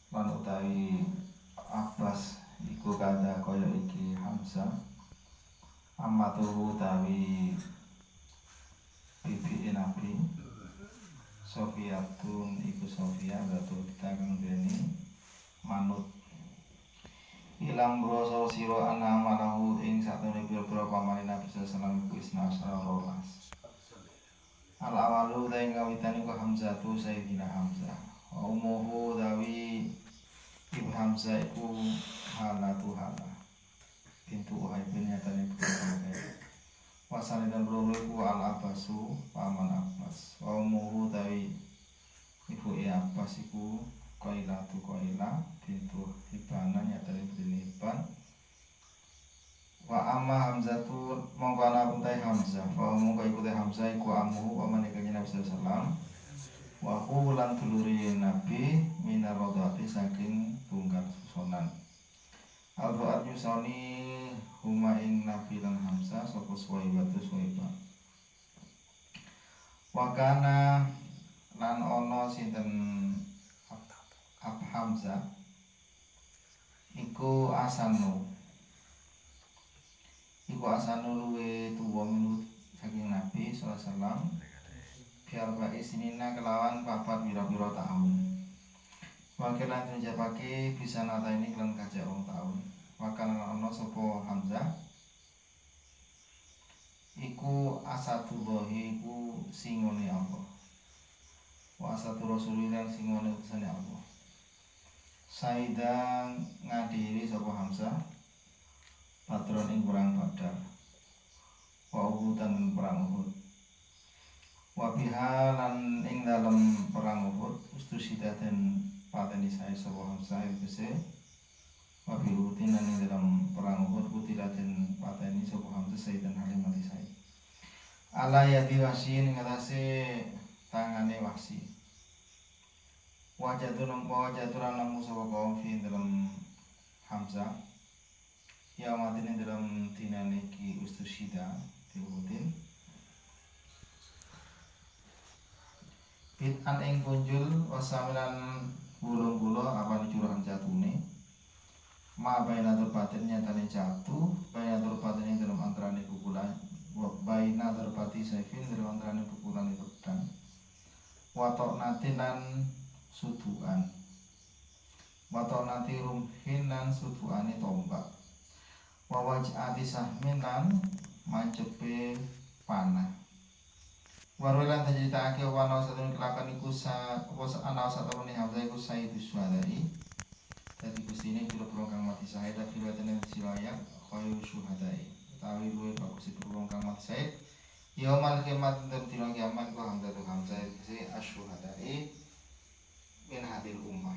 lan utawi Abbas iku kada kaya iki Hamzah amatuhu utawi bibi Nabi Sofiyatun iku Sofia batu kita kang deni manut ilang broso siro ana manahu ing satune pira-pira pamane Nabi sallallahu alaihi wasallam rolas al awalu ta ing kawitan iku Hamzah tu Sayyidina Hamzah umuhu dawi ibu Hamzah iku halatu hala pintu uhaibin nyatane bukan wasane dan belum iku al Abbasu paman Abbas wa umuhu dawi ibu Abbas iku Qailatu Qaila pintu Hibana nyatane bini Hiban wa amma Hamzatu mongko ana puntai Hamzah fa mongko iku te Hamzah iku amuhu wa manika Nabi sallallahu alaihi wasallam wa qulan duluri Nabi minar radhati saking tunggal susunan al-Fuad yusoni huma ing Nabi lan Hamzah sapa Suwaibatu Suwaibah wa kana lan ana sinten Ab Hamzah iku Asanu luwe tuwa minut saking Nabi sallallahu alaihi wasallam biarba isnina kelawan papat pira-pira tahun wakilan njapake bisa nata ini kelan kajak rong tahun wakal ana sapa Hamzah iku asadullahi iku singone Allah wa asadu rasulillah singone utusane Allah Saida ngadiri sapa Hamzah patron ing perang Badar wa uhudan perang Uhud wa biha lan ing dalem perang Uhud ustusida den pateni sae sapa Hamzah tegese wa bi Uhudin lan ing dalem perang Uhud putira den pateni sapa Hamzah Sayyidan Halimah Said ala yadi Wahsy ing atase tangane Wahsy wajatu nampa jaturan namu sapa kaum fi dalam Hamzah ya matin dalam dinane ki ustusida diutin bid'an ing punjul wasamilan bulung-bulung apa curahan jatune ma bainatul batin nyatane jatuh bainatul batin ing dalam antarane pukulan bainatul bati saifin dalam antarane pukulan pedang watok natinan suduan watok nati rumhin lan suduane tombak wawaj'ati sahmin lan mancepe panah warwilan terceritake wana satune kelakuan iku ana satune Hamzah iku sayyidus syuhada'i dadi gustine pira-pira kang mati syahid fiwatene silayak khairu syuhada'i utawi luwih bagus pira-pira kang mati syahid yaumal kiamat dina kiamat ku Hamzah iki asyuhada'i min hadil ummah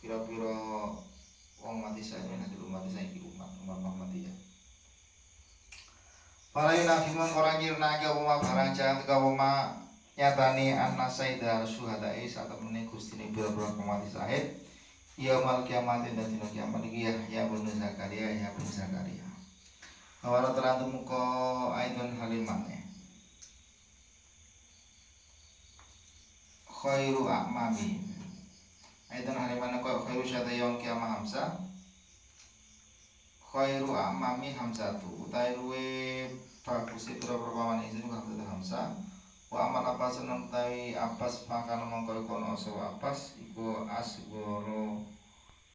pira-pira wong mati syahid min hadil ummah saiki umat Muhammadiyah para nabi mong orang kirna ke wama barang jangan teka wama nyatani anna sayda syuhada'i saat temene gustine pira-pira mati syahid yaumul kiamat dan dina kiamat iki ya bin Zakaria awara terantu muka aidon halimane khairu a'mami aidon halimane kaya khairu syadayong kiamah Hamzah khairu a'mami Hamzatu utai luwe bagus pira perpawane izin Hamzah wa amal apa seneng utawi Abbas makan mongko kono so Abbas iku asgoro